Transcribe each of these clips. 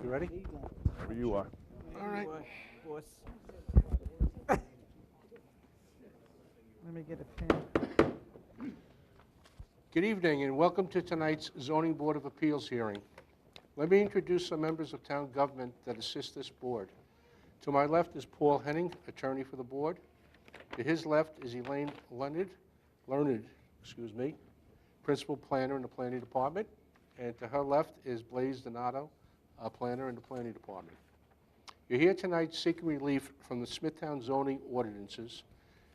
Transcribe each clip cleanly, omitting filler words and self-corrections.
You ready? Wherever you are. All right. Boss. Let me get a pen. Good evening and welcome to tonight's Zoning Board of Appeals hearing. Let me introduce some members of town government that assist this board. To my left is Paul Henning, attorney for the board. To his left is Elaine Leonard, principal planner in the planning department. And to her left is Blaise Donato, a planner in the planning department. You're here tonight seeking relief from the Smithtown zoning ordinances,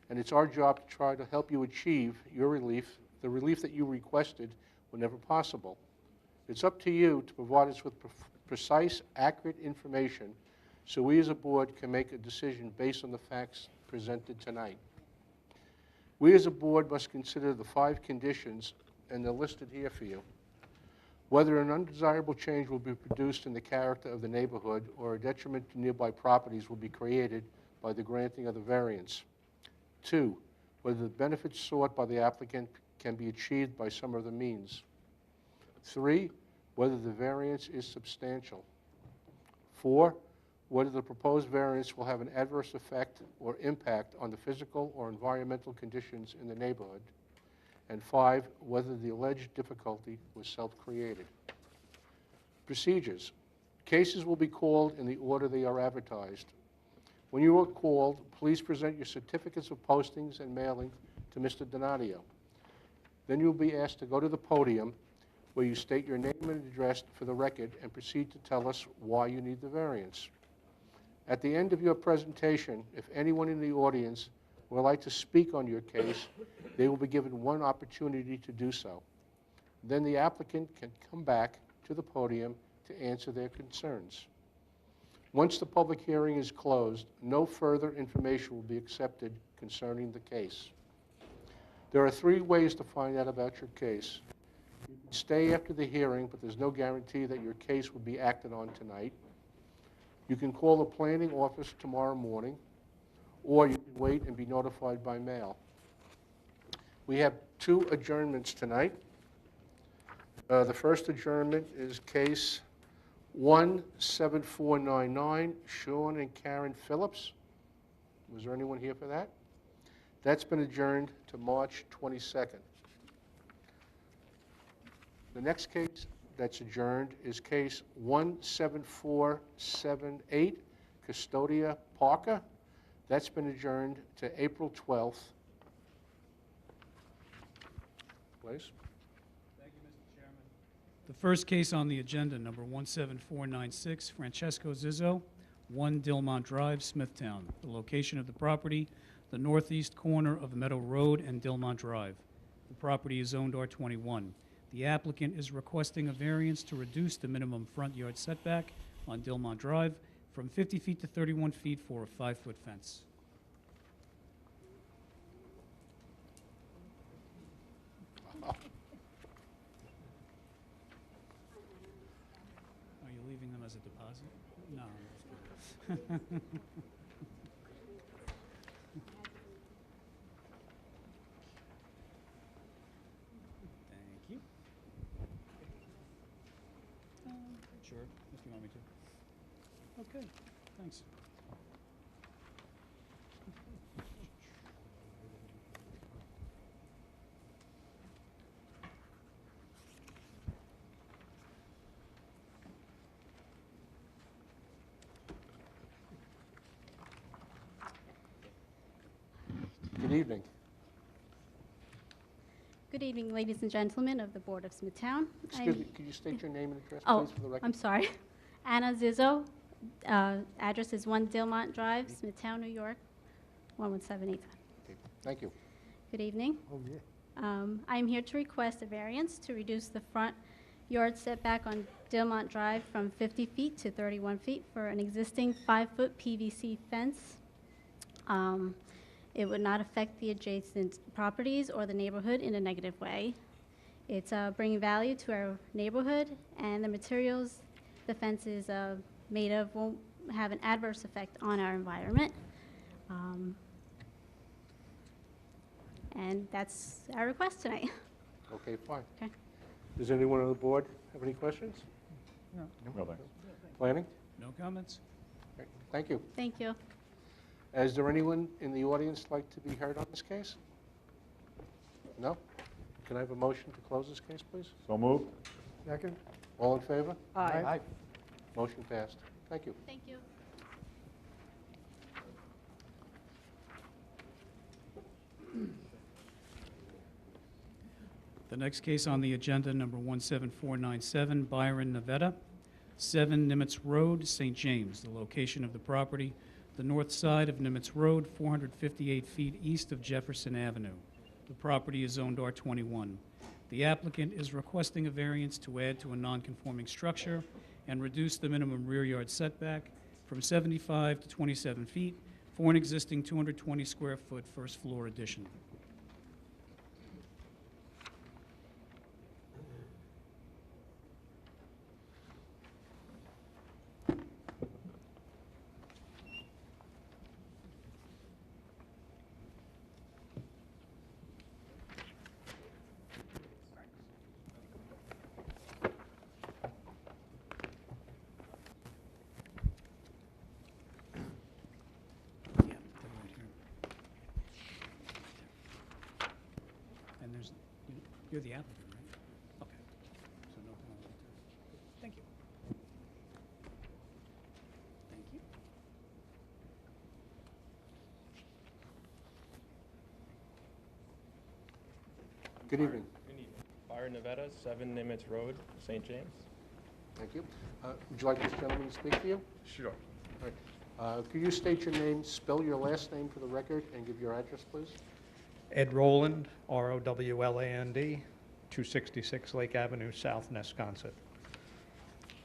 and it's our job to try to help you achieve your relief, the relief that you requested whenever possible. It's up to you to provide us with precise, accurate information so we as a board can make a decision based on the facts presented tonight. We as a board must consider the 5 conditions, and they're listed here for you. Whether an undesirable change will be produced in the character of the neighborhood or a detriment to nearby properties will be created by the granting of the variance. 2, whether the benefits sought by the applicant can be achieved by some other means. 3, whether the variance is substantial. 4, whether the proposed variance will have an adverse effect or impact on the physical or environmental conditions in the neighborhood. And 5, whether the alleged difficulty was self-created. Procedures. Cases will be called in the order they are advertised. When you are called, please present your certificates of postings and mailing to Mr. Donadio. Then you'll be asked to go to the podium where you state your name and address for the record and proceed to tell us why you need the variance. At the end of your presentation, if anyone in the audience would like to speak on your case, they will be given one opportunity to do so. Then the applicant can come back to the podium to answer their concerns. Once the public hearing is closed, no further information will be accepted concerning the case. There are 3 ways to find out about your case. You can stay after the hearing, but there's no guarantee that your case will be acted on tonight. You can call the planning office tomorrow morning, or you can wait and be notified by mail. We have 2 adjournments tonight. The first adjournment is case 17499, Sean and Karen Phillips. Was there anyone here for that? That's been adjourned to March 22nd. The next case that's adjourned is case 17478, Custodia Parker. That's been adjourned to April 12th. Please. Thank you, Mr. Chairman. The first case on the agenda, number 17496, Francesco Zizzo, 1 Dilmont Drive, Smithtown. The location of the property, the northeast corner of Meadow Road and Dilmont Drive. The property is zoned R21. The applicant is requesting a variance to reduce the minimum front yard setback on Dilmont Drive from 50 feet to 31 feet for a 5-foot fence. Are you leaving them as a deposit? No, I'm just kidding. Thank you. Sure, if you want me to. Okay, thanks. Good evening. Good evening, ladies and gentlemen of the Board of Smithtown. Excuse me, could you state your name and address, Oh, please, for the record? I'm sorry. Anna Zizzo. Address is 1 Dilmont Drive, Smithtown, New York, 11785. Okay, thank you. Good evening. Oh, yeah. I'm here to request a variance to reduce the front yard setback on Dilmont Drive from 50 feet to 31 feet for an existing 5-foot PVC fence. It would not affect the adjacent properties or the neighborhood in a negative way. It's bringing value to our neighborhood, and the materials the fence is made of won't have an adverse effect on our environment. And that's our request tonight. Okay, fine. Okay. Does anyone on the board have any questions? No, thanks. Planning? No comments? Okay, thank you. Thank you. Is there anyone in the audience like to be heard on this case? No? Can I have a motion to close this case, please? So moved. Second? All in favor? Aye. Motion passed. Thank you. Thank you. The next case on the agenda, number 17497, Byron Nevada, 7 Nimitz Road, St. James. The location of the property, the north side of Nimitz Road, 458 feet east of Jefferson Avenue. The property is zoned R21. The applicant is requesting a variance to add to a non-conforming structure and reduce the minimum rear yard setback from 75 to 27 feet for an existing 220 square foot first floor addition. Yeah, they're right here. And you're the applicant, right? Okay. So no comment right there. Thank you. Thank you. Good evening. Good evening. Byron Nevada, 7 Nimitz Road, St. James. Thank you. Would you like this gentleman to speak to you? Sure. All right. Could you state your name, spell your last name for the record, and give your address, please? Ed Rowland, R-O-W-L-A-N-D, 266 Lake Avenue, South Nesconset.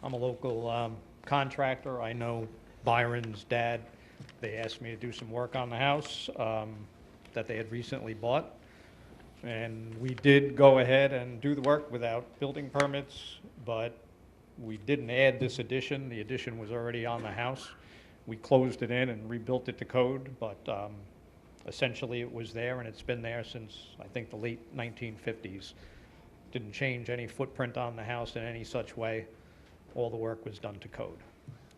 I'm a local contractor. I know Byron's dad. They asked me to do some work on the house that they had recently bought. And we did go ahead and do the work without building permits, but we didn't add this addition. The addition was already on the house. We closed it in and rebuilt it to code, but essentially it was there, and it's been there since, I think, the late 1950s. Didn't change any footprint on the house in any such way. All the work was done to code.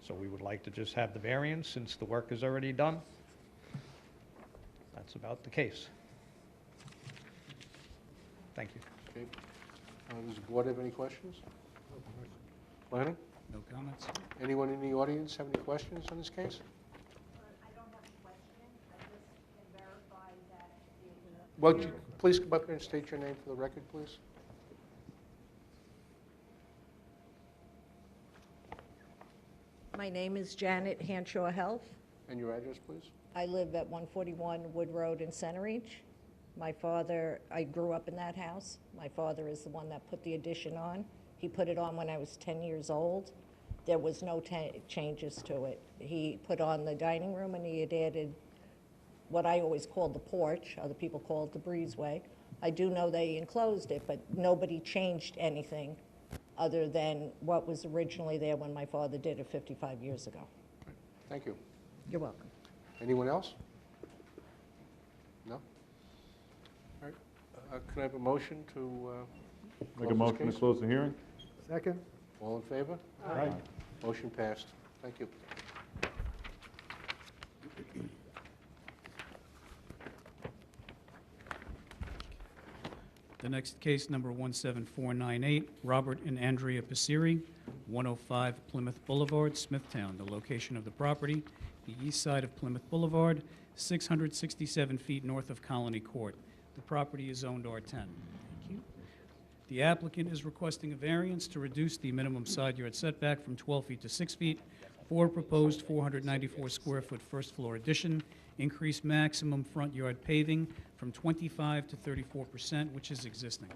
So we would like to just have the variance since the work is already done. That's about the case. Thank you. Okay. Does the board have any questions? Planning? No comments? Anyone in the audience have any questions on this case? I don't have a question, I just can verify that the... Well, please come up here and state your name for the record, please. My name is Janet Hanshaw Health. And your address, please? I live at 141 Wood Road in Center Reach. My father, I grew up in that house. My father is the one that put the addition on. He put it on when I was 10 years old. There was no changes to it. He put on the dining room and he had added what I always called the porch. Other people call it the breezeway. I do know they enclosed it, but nobody changed anything other than what was originally there when my father did it 55 years ago. Thank you. You're welcome. Anyone else? No? All right. Can I have a motion to Make a motion to close the hearing? Second? All in favor? Aye. Motion passed. Thank you. The next case, number 17498, Robert and Andrea Passeri, 105 Plymouth Boulevard, Smithtown. The location of the property, the east side of Plymouth Boulevard, 667 feet north of Colony Court. The property is zoned R10. Thank you. The applicant is requesting a variance to reduce the minimum side yard setback from 12 feet to 6 feet for a proposed 494 square foot first floor addition, increase maximum front yard paving from 25 to 34%, which is existing.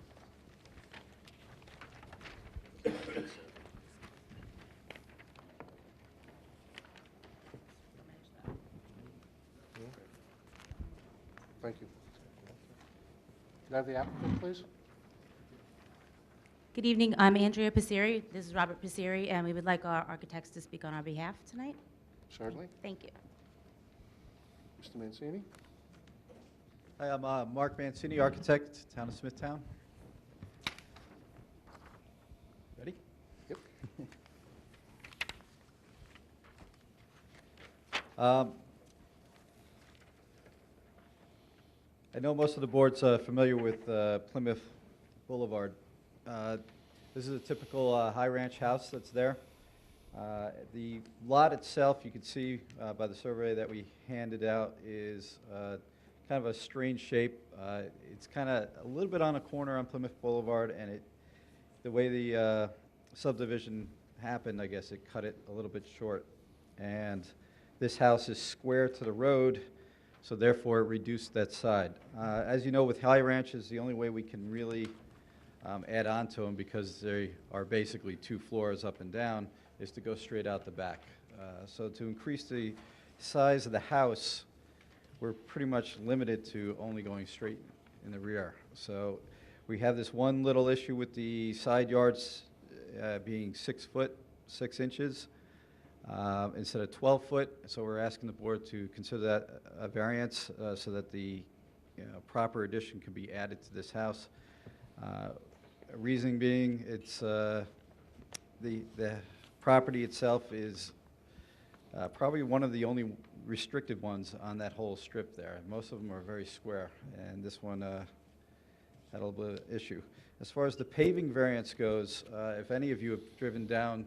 Thank you. Can I have the applicant, please? Good evening. I'm Andrea Passeri. This is Robert Passeri, and we would like our architects to speak on our behalf tonight. Certainly. Thank you. Mr. Mancini? Hi, I'm Mark Mancini, architect, Town of Smithtown. Ready? Yep. Um, I know most of the board's familiar with Plymouth Boulevard. This is a typical high ranch house that's there. The lot itself, you can see by the survey that we handed out, is kind of a strange shape. It's kind of a little bit on a corner on Plymouth Boulevard, and the way the subdivision happened, I guess it cut it a little bit short. And this house is square to the road, so therefore it reduced that side. As you know, with high ranches, the only way we can really add on to them, because they are basically 2 floors up and down, is to go straight out the back. So to increase the size of the house, we're pretty much limited to only going straight in the rear. So we have this one little issue with the side yards being 6 foot, 6 inches instead of 12 foot. So we're asking the board to consider that a variance so that the proper addition can be added to this house. Reasoning being, it's the property itself is probably one of the only restricted ones on that whole strip there. Most of them are very square, and this one had a little bit of issue. As far as the paving variance goes, if any of you have driven down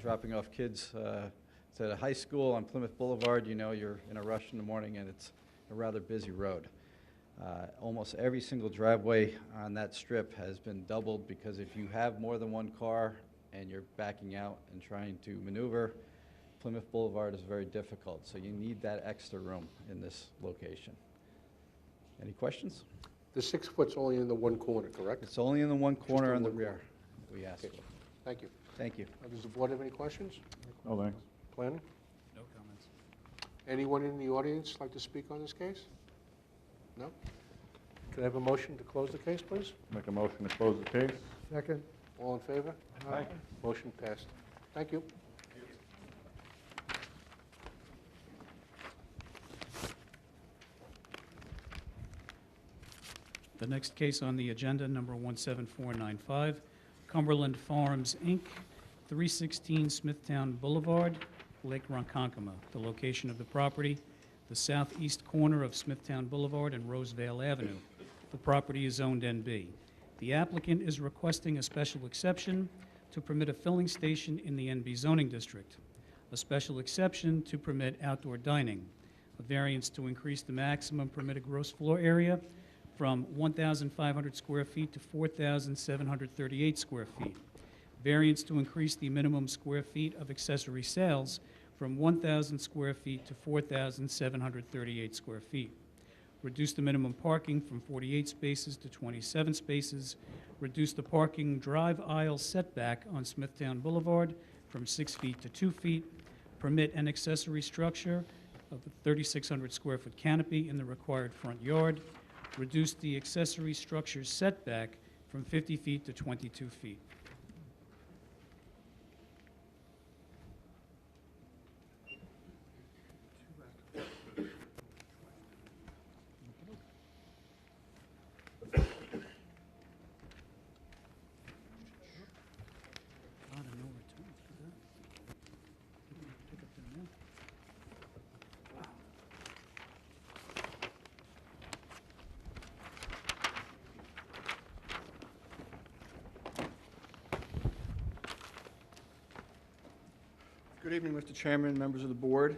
dropping off kids to the high school on Plymouth Boulevard, you know you're in a rush in the morning and it's a rather busy road. Almost every single driveway on that strip has been doubled, because if you have more than one car and you're backing out and trying to maneuver, Plymouth Boulevard is very difficult. So you need that extra room in this location. Any questions? The 6 foot's only in the one corner, correct? It's only in the one corner in on the one rear we asked Okay. for. Thank you. Thank you. Does the board have any questions? No, thanks. Planning? No comments. Anyone in the audience like to speak on this case? No? Could I have a motion to close the case, please? Make a motion to close the case. Second. All in favor? Aye. Motion passed. Thank you. The next case on the agenda, number 17495, Cumberland Farms, Inc., 316 Smithtown Boulevard, Lake Ronkonkoma. The location of the property, the southeast corner of Smithtown Boulevard and Rosevale Avenue. The property is zoned NB. The applicant is requesting a special exception to permit a filling station in the NB zoning district, a special exception to permit outdoor dining, a variance to increase the maximum permitted gross floor area from 1,500 square feet to 4,738 square feet. Variance to increase the minimum square feet of accessory sales from 1,000 square feet to 4,738 square feet. Reduce the minimum parking from 48 spaces to 27 spaces. Reduce the parking drive aisle setback on Smithtown Boulevard from 6 feet to 2 feet. Permit an accessory structure of a 3,600 square foot canopy in the required front yard. Reduce the accessory structure setback from 50 feet to 22 feet. Good evening, Mr. Chairman, members of the board.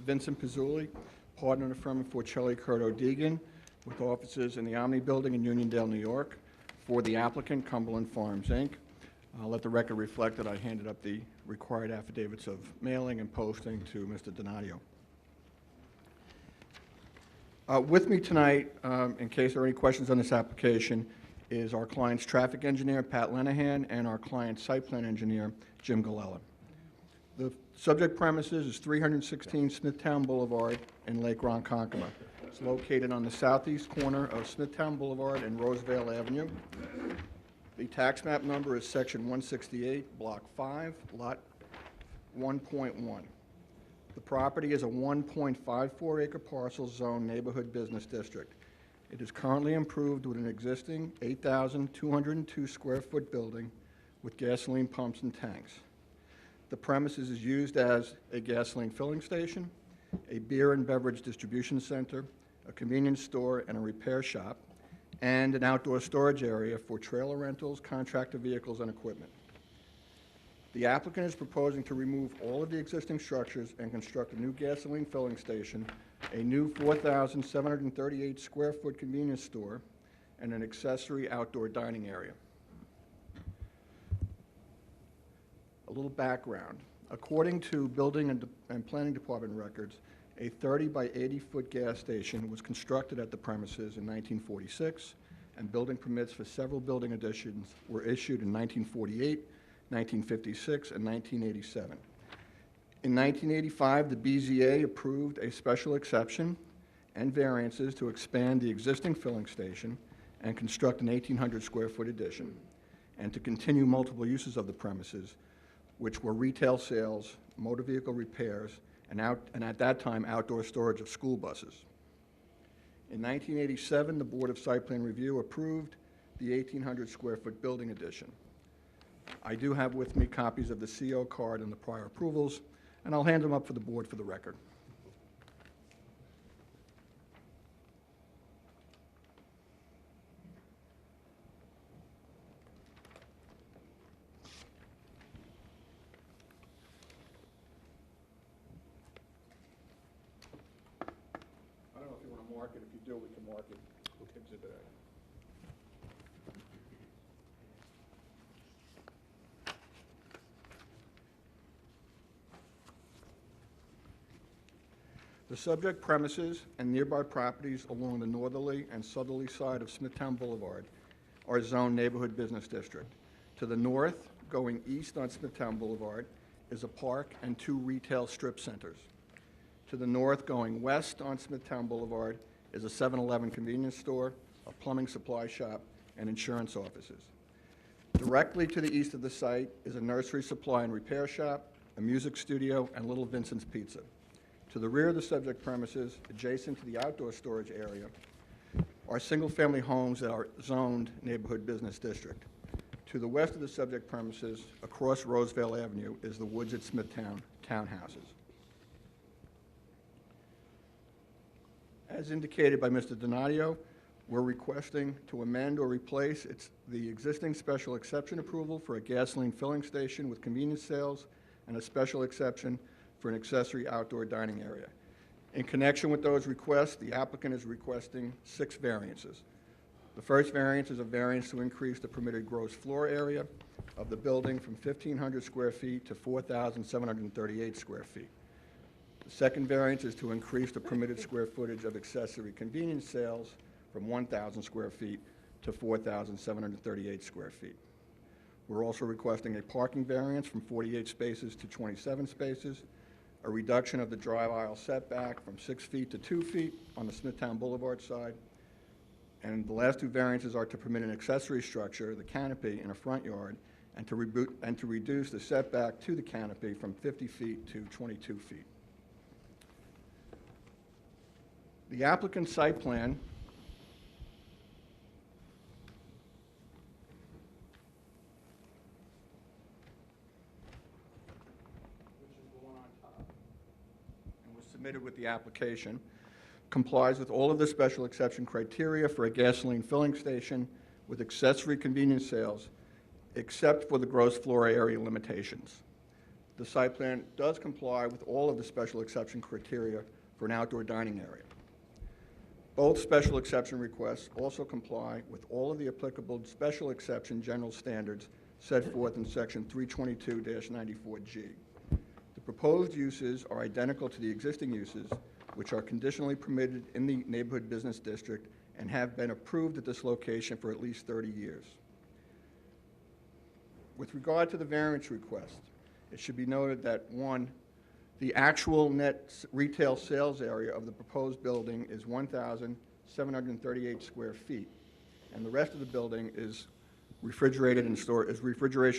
Vincent Pizzulli, partner in the firm of Forcelli Curto Deegan, with offices in the Omni Building in Uniondale, New York, for the applicant, Cumberland Farms, Inc. I'll let the record reflect that I handed up the required affidavits of mailing and posting to Mr. Donadio. With me tonight, in case there are any questions on this application, is our client's traffic engineer, Pat Lenahan, and our client's site plan engineer, Jim Galella. The subject premises is 316 Smithtown Boulevard in Lake Ronkonkoma. It's located on the southeast corner of Smithtown Boulevard and Rosevale Avenue. The tax map number is section 168, block 5, lot 1.1. The property is a 1.54 acre parcel zone neighborhood business district. It is currently improved with an existing 8,202 square foot building with gasoline pumps and tanks. The premises is used as a gasoline filling station a beer and beverage distribution center, a convenience store, and a repair shop, and an outdoor storage area for trailer rentals, contractor vehicles, and equipment. The applicant is proposing to remove all of the existing structures and construct a new gasoline filling station, a new 4,738 square foot convenience store, and an accessory outdoor dining area. A little background. According to Building and Planning Department records, a 30 by 80 foot gas station was constructed at the premises in 1946, and building permits for several building additions were issued in 1948, 1956, and 1987. In 1985, the BZA approved a special exception and variances to expand the existing filling station and construct an 1,800 square foot addition, and to continue multiple uses of the premises, which were retail sales, motor vehicle repairs, and at that time, outdoor storage of school buses. In 1987, the Board of Site Plan Review approved the 1,800 square foot building addition. I do have with me copies of the CO card and the prior approvals, and I'll hand them up for the board for the record. I don't know if you want to mark it. If you do, we can mark it. Exhibit A. The subject premises and nearby properties along the northerly and southerly side of Smithtown Boulevard are zoned neighborhood business district. To the north, going east on Smithtown Boulevard, is a park and 2 retail strip centers. To the north, going west on Smithtown Boulevard, is a 7-Eleven convenience store, a plumbing supply shop, and insurance offices. Directly to the east of the site is a nursery supply and repair shop, a music studio, and Little Vincent's Pizza. To the rear of the subject premises, adjacent to the outdoor storage area, are single-family homes that are zoned neighborhood business district. To the west of the subject premises, across Roseville Avenue, is the Woods at Smithtown townhouses. As indicated by Mr. Donadio, we're requesting to amend or replace the existing special exception approval for a gasoline filling station with convenience sales and a special exception for an accessory outdoor dining area. In connection with those requests, the applicant is requesting 6 variances. The first variance is a variance to increase the permitted gross floor area of the building from 1,500 square feet to 4,738 square feet. The second variance is to increase the permitted square footage of accessory convenience sales from 1,000 square feet to 4,738 square feet. We're also requesting a parking variance from 48 spaces to 27 spaces, a reduction of the drive aisle setback from 6 feet to 2 feet on the Smithtown Boulevard side, and the last 2 variances are to permit an accessory structure, the canopy, in a front yard, and to reduce the setback to the canopy from 50 feet to 22 feet. The applicant's site plan submitted with the application, complies with all of the special exception criteria for a gasoline filling station with accessory convenience sales, except for the gross floor area limitations. The site plan does comply with all of the special exception criteria for an outdoor dining area. Both special exception requests also comply with all of the applicable special exception general standards set forth in Section 322-94G. The proposed uses are identical to the existing uses, which are conditionally permitted in the neighborhood business district and have been approved at this location for at least 30 years. With regard to the variance request, it should be noted that, 1, the actual net retail sales area of the proposed building is 1,738 square feet, and the rest of the building is refrigeration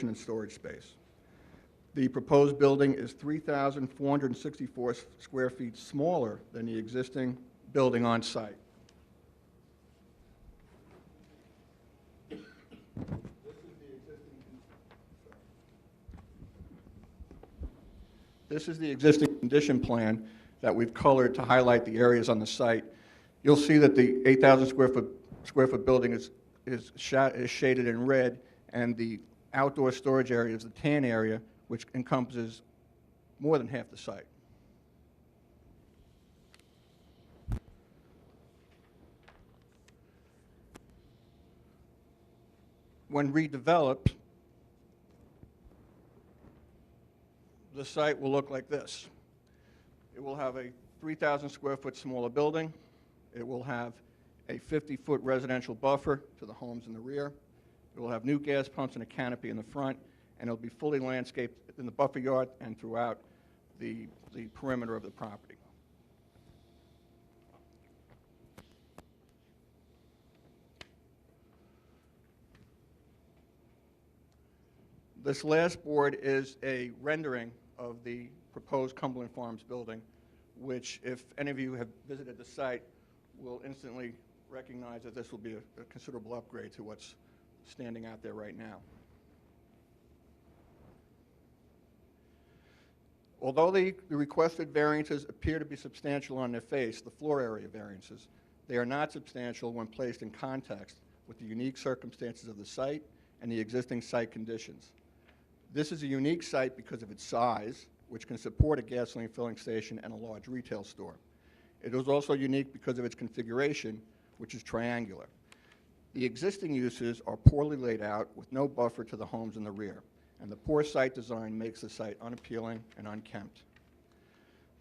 and storage space. The proposed building is 3,464 square feet smaller than the existing building on site. This is the existing condition plan that we've colored to highlight the areas on the site. You'll see that the 8,000 square foot building is shaded in red, and the outdoor storage area is the tan area, which encompasses more than half the site. When redeveloped, the site will look like this. It will have a 3,000 square foot smaller building. It will have a 50-foot residential buffer to the homes in the rear. It will have new gas pumps and a canopy in the front, and it'll be fully landscaped in the buffer yard and throughout the perimeter of the property. This last board is a rendering of the proposed Cumberland Farms building, which, if any of you have visited the site, will instantly recognize that this will be a considerable upgrade to what's standing out there right now. Although the requested variances appear to be substantial on their face, the floor area variances, they are not substantial when placed in context with the unique circumstances of the site and the existing site conditions. This is a unique site because of its size, which can support a gasoline filling station and a large retail store. It is also unique because of its configuration, which is triangular. The existing uses are poorly laid out with no buffer to the homes in the rear, and the poor site design makes the site unappealing and unkempt.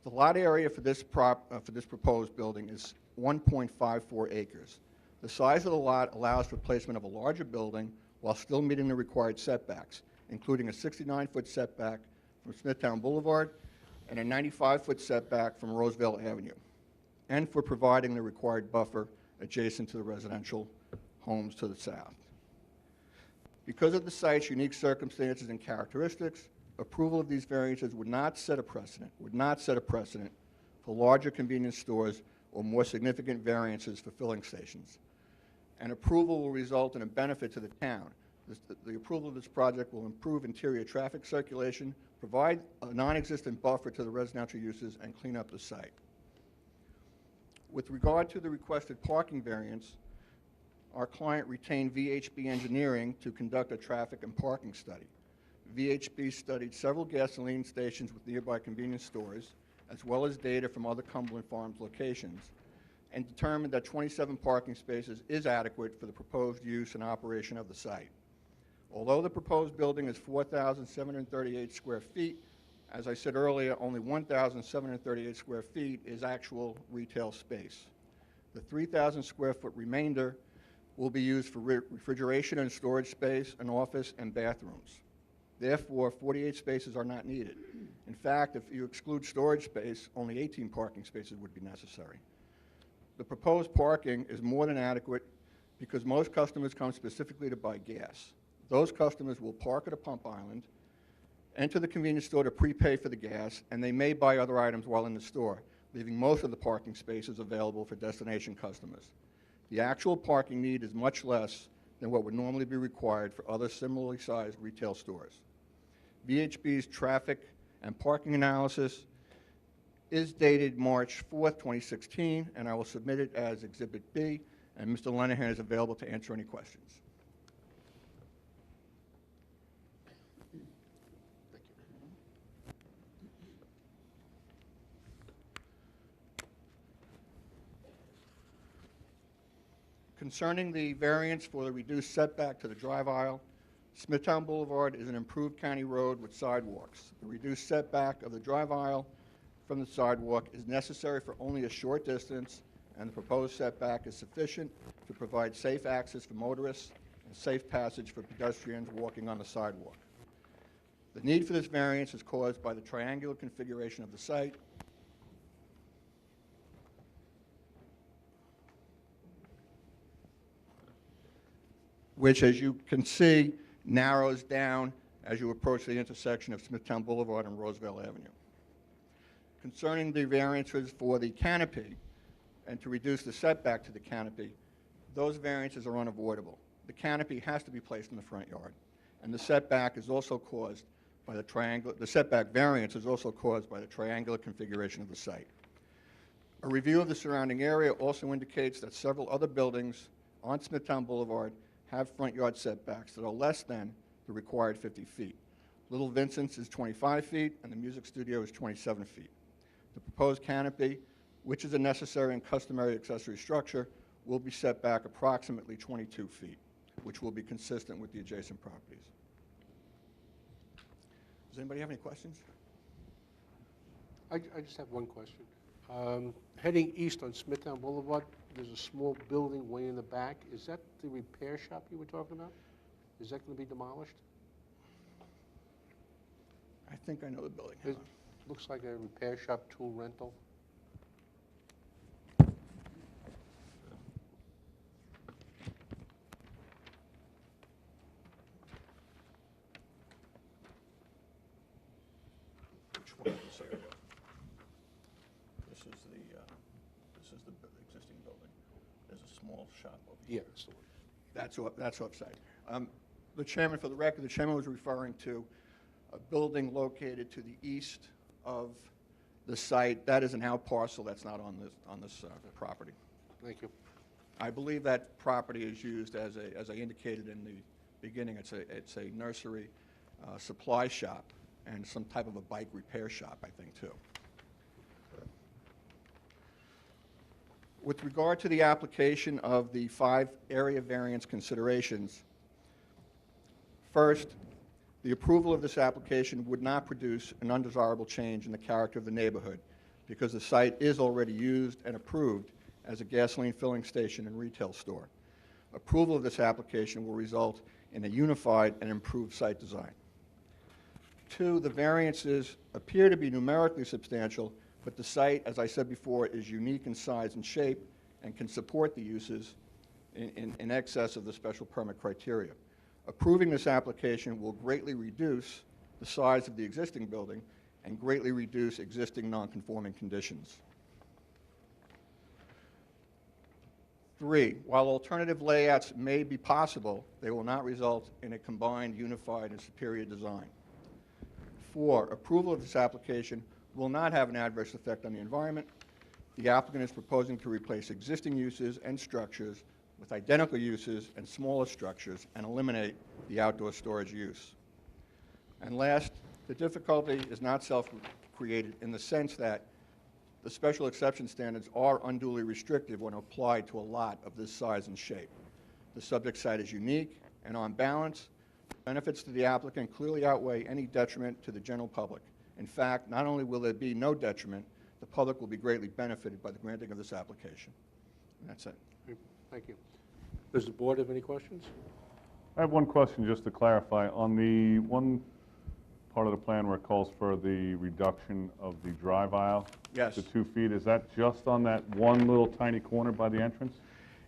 The lot area for this proposed building is 1.54 acres. The size of the lot allows for placement of a larger building while still meeting the required setbacks, including a 69-foot setback from Smithtown Boulevard and a 95-foot setback from Roosevelt Avenue, and for providing the required buffer adjacent to the residential homes to the south. Because of the site's unique circumstances and characteristics, approval of these variances would not set a precedent for larger convenience stores or more significant variances for filling stations. And approval will result in a benefit to the town. The approval of this project will improve interior traffic circulation, provide a non-existent buffer to the residential uses, and clean up the site. With regard to the requested parking variance, our client retained VHB Engineering to conduct a traffic and parking study. VHB studied several gasoline stations with nearby convenience stores, as well as data from other Cumberland Farms locations, and determined that 27 parking spaces is adequate for the proposed use and operation of the site. Although the proposed building is 4,738 square feet, as I said earlier, only 1,738 square feet is actual retail space. The 3,000 square foot remainder will be used for refrigeration and storage space, an office, and bathrooms. Therefore, 48 spaces are not needed. In fact, if you exclude storage space, only 18 parking spaces would be necessary. The proposed parking is more than adequate because most customers come specifically to buy gas. Those customers will park at a pump island, enter the convenience store to prepay for the gas, and they may buy other items while in the store, leaving most of the parking spaces available for destination customers. The actual parking need is much less than what would normally be required for other similarly sized retail stores. VHB's traffic and parking analysis is dated March 4th, 2016, and I will submit it as Exhibit B, and Mr. Lenahan is available to answer any questions. Concerning the variance for the reduced setback to the drive aisle, Smithtown Boulevard is an improved county road with sidewalks. The reduced setback of the drive aisle from the sidewalk is necessary for only a short distance, and the proposed setback is sufficient to provide safe access for motorists and safe passage for pedestrians walking on the sidewalk. The need for this variance is caused by the triangular configuration of the site, which, as you can see, narrows down as you approach the intersection of Smithtown Boulevard and Roosevelt Avenue. Concerning the variances for the canopy and to reduce the setback to the canopy, those variances are unavoidable. The canopy has to be placed in the front yard, and the setback is also caused by the setback variance is also caused by the triangular configuration of the site. A review of the surrounding area also indicates that several other buildings on Smithtown Boulevard have front yard setbacks that are less than the required 50 feet. Little Vincent's is 25 feet, and the music studio is 27 feet. The proposed canopy, which is a necessary and customary accessory structure, will be set back approximately 22 feet, which will be consistent with the adjacent properties. Does anybody have any questions? I just have one question. Heading east on Smithtown Boulevard, there's a small building way in the back. Is that the repair shop you were talking about? Is that going to be demolished? I think I know the building. It looks like a repair shop, tool rental. Which one is this area? This is the existing building. There's a small shop over here. Yeah, that's the one. That's offsite. The chairman, for the record, the chairman was referring to a building located to the east of the site. That is an out parcel that's not on this property. Thank you. I believe that property is used as I indicated in the beginning, it's a nursery supply shop and some type of a bike repair shop, I think, too. With regard to the application of the 5 area variance considerations, first, the approval of this application would not produce an undesirable change in the character of the neighborhood because the site is already used and approved as a gasoline filling station and retail store. Approval of this application will result in a unified and improved site design. 2, the variances appear to be numerically substantial, but the site, as I said before, is unique in size and shape and can support the uses in excess of the special permit criteria. Approving this application will greatly reduce the size of the existing building and greatly reduce existing nonconforming conditions. 3, while alternative layouts may be possible, they will not result in a combined, unified, and superior design. 4, approval of this application will not have an adverse effect on the environment. The applicant is proposing to replace existing uses and structures with identical uses and smaller structures and eliminate the outdoor storage use. And last, the difficulty is not self-created in the sense that the special exception standards are unduly restrictive when applied to a lot of this size and shape. The subject site is unique, and on balance, benefits to the applicant clearly outweigh any detriment to the general public. In fact, not only will there be no detriment, the public will be greatly benefited by the granting of this application. And that's it. Thank you. Does the board have any questions? I have one question just to clarify. On the one part of the plan where it calls for the reduction of the drive aisle Yes. to 2 feet, is that just on that one little tiny corner by the entrance?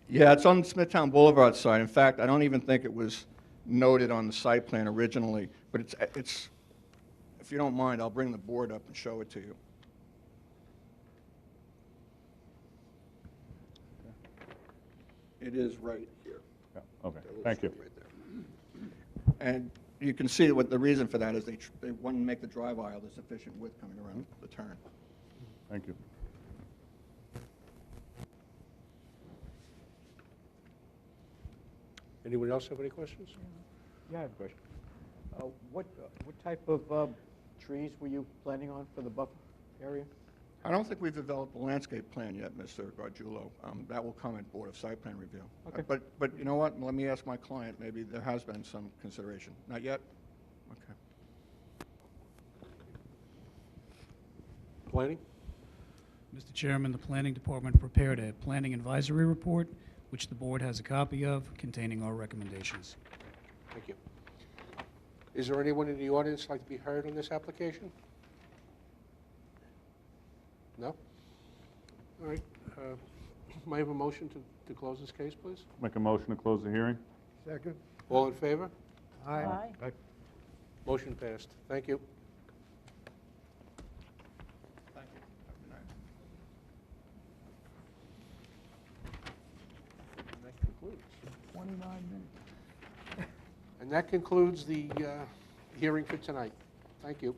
Yeah, it's on the Smithtown Boulevard side. In fact, I don't even think it was noted on the site plan originally, but it's if you don't mind, I'll bring the board up and show it to you. It is right here. Yeah, okay, That little thank you. strip right there. And you can see what the reason for that is they want to make the drive aisle the sufficient width coming around the turn. Thank you. Anyone else have any questions? Yeah, I have a question. What type of trees were you planning on for the buffer area? I don't think we've developed a landscape plan yet, Mr. Gargiulo. That will come at Board of Site Plan Review. Okay. But you know what? Let me ask my client. Maybe there has been some consideration. Not yet? Okay. Planning? Mr. Chairman, the Planning Department prepared a planning advisory report, which the board has a copy of, containing our recommendations. Thank you. Is there anyone in the audience like to be heard on this application? No? All right. May I have a motion to close this case, please? Make a motion to close the hearing? Second. All in favor? Aye. Motion passed. Thank you. Thank you. Have a good night. And that concludes. 29 minutes. And that concludes the hearing for tonight. Thank you.